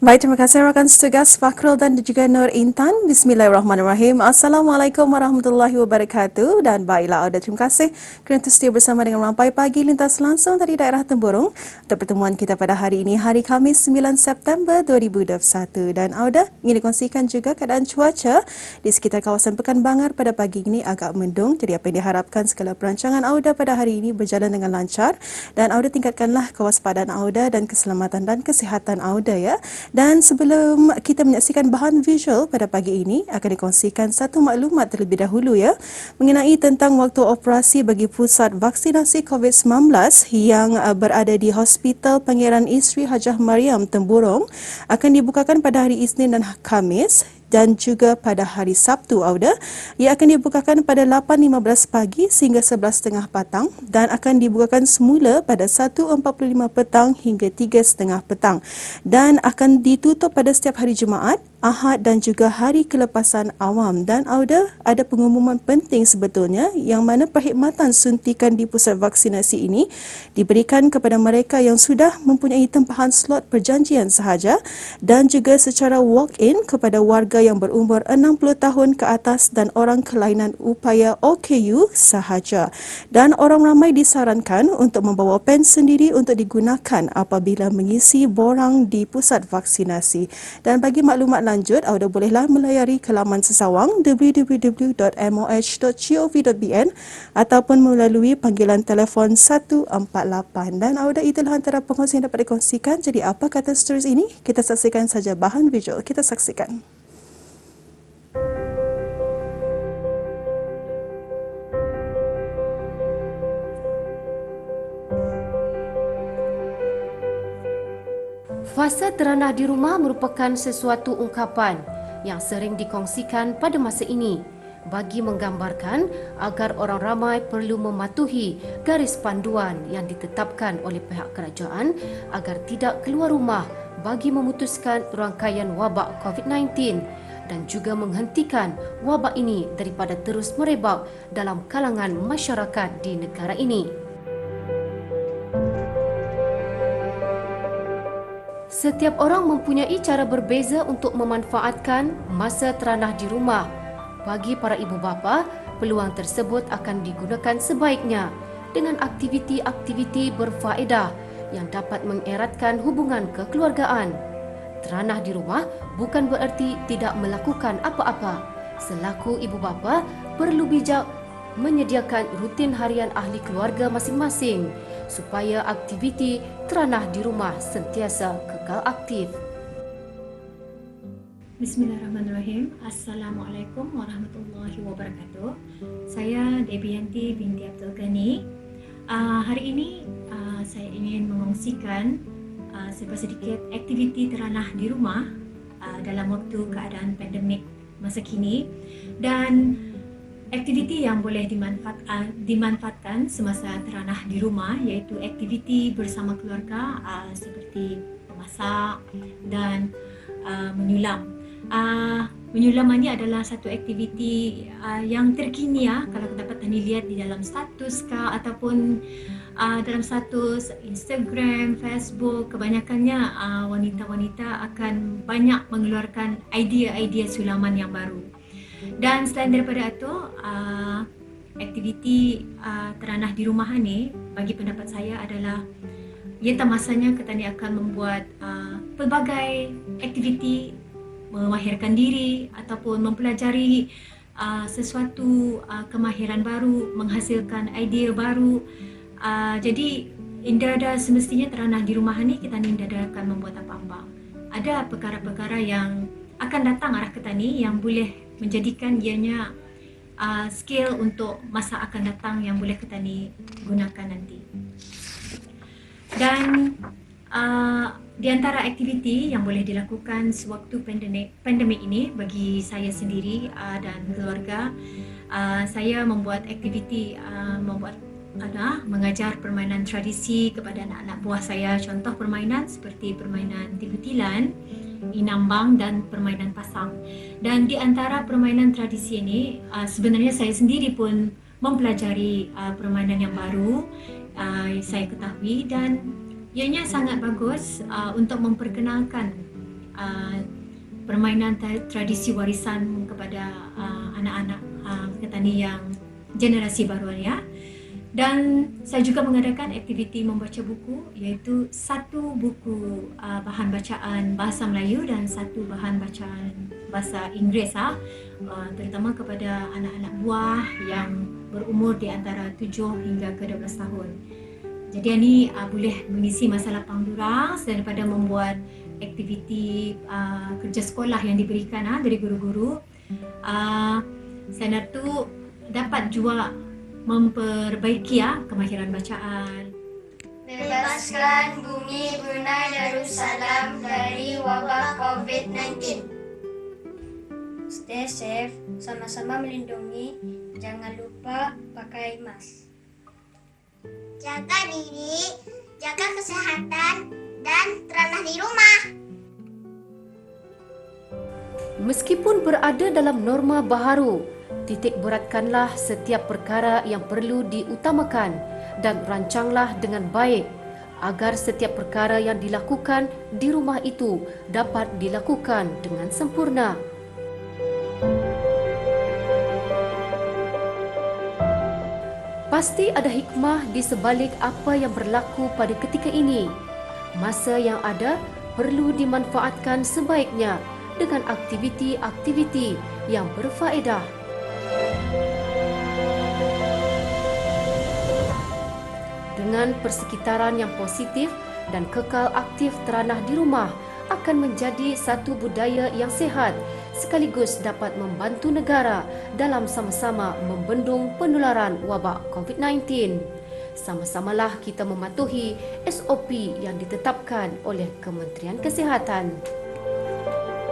Baik, terima kasih rakan setugas Fakrul dan juga Nur Intan. Bismillahirrahmanirrahim. Assalamualaikum warahmatullahi wabarakatuh. Dan baiklah, Auda, terima kasih kerana setia bersama dengan Rampai Pagi lintas langsung dari daerah Temburong. Untuk pertemuan kita pada hari ini, hari Khamis 9 September 2021. Dan Auda, ingin dikongsikan juga keadaan cuaca di sekitar kawasan Pekanbanger pada pagi ini agak mendung. Jadi apa yang diharapkan segala perancangan Auda pada hari ini berjalan dengan lancar. Dan Auda tingkatkanlah kewaspadaan Auda dan keselamatan dan kesihatan Auda ya. Dan sebelum kita menyaksikan bahan visual pada pagi ini, akan dikongsikan satu maklumat terlebih dahulu ya, mengenai tentang waktu operasi bagi pusat vaksinasi COVID-19 yang berada di Hospital Pangeran Isri Hajah Mariam Temburong akan dibukakan pada hari Isnin dan Khamis dan juga pada hari Sabtu, Auda. Ia akan dibukakan pada 8.15 pagi sehingga 11.30 petang dan akan dibukakan semula pada 1.45 petang hingga 3.30 petang dan akan ditutup pada setiap hari Jumaat, Ahad dan juga hari kelepasan awam. Dan Auda, ada pengumuman penting sebetulnya yang mana perkhidmatan suntikan di pusat vaksinasi ini diberikan kepada mereka yang sudah mempunyai tempahan slot perjanjian sahaja dan juga secara walk-in kepada warga yang berumur 60 tahun ke atas dan orang kelainan upaya OKU sahaja. Dan orang ramai disarankan untuk membawa pen sendiri untuk digunakan apabila mengisi borang di pusat vaksinasi. Dan bagi maklumat lanjut, Auda bolehlah melayari ke laman sesawang www.moh.gov.bn ataupun melalui panggilan telefon 148. Dan Auda, itulah antara perkongsian yang dapat dikongsikan. Jadi apa kata seterus ini? Kita saksikan saja bahan visual. Kita saksikan. Fasa teranah di rumah merupakan sesuatu ungkapan yang sering dikongsikan pada masa ini bagi menggambarkan agar orang ramai perlu mematuhi garis panduan yang ditetapkan oleh pihak kerajaan agar tidak keluar rumah bagi memutuskan rangkaian wabak COVID-19 dan juga menghentikan wabak ini daripada terus merebak dalam kalangan masyarakat di negara ini. Setiap orang mempunyai cara berbeza untuk memanfaatkan masa teranah di rumah. Bagi para ibu bapa, peluang tersebut akan digunakan sebaiknya dengan aktiviti-aktiviti berfaedah yang dapat mengeratkan hubungan kekeluargaan. Teranah di rumah bukan bererti tidak melakukan apa-apa. Selaku ibu bapa, perlu bijak menyediakan rutin harian ahli keluarga masing-masing supaya aktiviti teranah di rumah sentiasa kekal aktif. Bismillahirrahmanirrahim. Assalamualaikum warahmatullahi wabarakatuh. Saya Debianti binti Abdul Ghani. Hari ini saya ingin mengongsikan sedikit aktiviti teranah di rumah dalam waktu keadaan pandemik masa kini dan aktiviti yang boleh dimanfaatkan semasa teranah di rumah iaitu aktiviti bersama keluarga seperti memasak dan menyulam. Menyulam ini adalah satu aktiviti yang terkini kalau dapat anda lihat di dalam status ataupun dalam status Instagram, Facebook. Kebanyakannya wanita-wanita akan banyak mengeluarkan idea-idea sulaman yang baru. Dan selain daripada itu, aktiviti teranah di rumah ini bagi pendapat saya adalah ia masanya kita ni akan membuat pelbagai aktiviti, memahirkan diri ataupun mempelajari sesuatu kemahiran baru, menghasilkan idea baru. Jadi indah ada semestinya teranah di rumah ni kita ni tidak akan membuat apa-apa. Ada perkara-perkara yang akan datang arah kita ni yang boleh menjadikan ianya skill untuk masa akan datang yang boleh kita ni gunakan nanti. Dan di antara aktiviti yang boleh dilakukan sewaktu pandemik ini bagi saya sendiri dan keluarga, saya membuat aktiviti mengajar permainan tradisi kepada anak-anak buah saya. Contoh permainan seperti permainan tipu-tilan, inambang dan permainan pasang. Dan di antara permainan tradisi ini, sebenarnya saya sendiri pun mempelajari permainan yang baru saya ketahui dan ianya sangat bagus untuk memperkenalkan permainan tradisi warisan kepada anak-anak petani yang generasi baru ya. Dan saya juga mengadakan aktiviti membaca buku, iaitu satu buku bahan bacaan bahasa Melayu dan satu bahan bacaan bahasa Inggeris, terutama kepada anak-anak buah yang berumur di antara 7 hingga ke 12 tahun. Jadi ini boleh mengisi masa lapang diorang daripada membuat aktiviti kerja sekolah yang diberikan dari guru-guru. Saya nak tu dapat juga memperbaiki kemahiran bacaan. Bebaskan bumi Brunei Darussalam dari wabak COVID-19. Stay safe, sama-sama melindungi, jangan lupa pakai mask. Jaga diri, jaga kesehatan, dan teranah di rumah. Meskipun berada dalam norma baharu, titik beratkanlah setiap perkara yang perlu diutamakan dan rancanglah dengan baik agar setiap perkara yang dilakukan di rumah itu dapat dilakukan dengan sempurna. Pasti ada hikmah di sebalik apa yang berlaku pada ketika ini. Masa yang ada perlu dimanfaatkan sebaiknya dengan aktiviti-aktiviti yang berfaedah. Dengan persekitaran yang positif dan kekal aktif teranah di rumah akan menjadi satu budaya yang sihat sekaligus dapat membantu negara dalam sama-sama membendung penularan wabak COVID-19. Sama-samalah kita mematuhi SOP yang ditetapkan oleh Kementerian Kesihatan.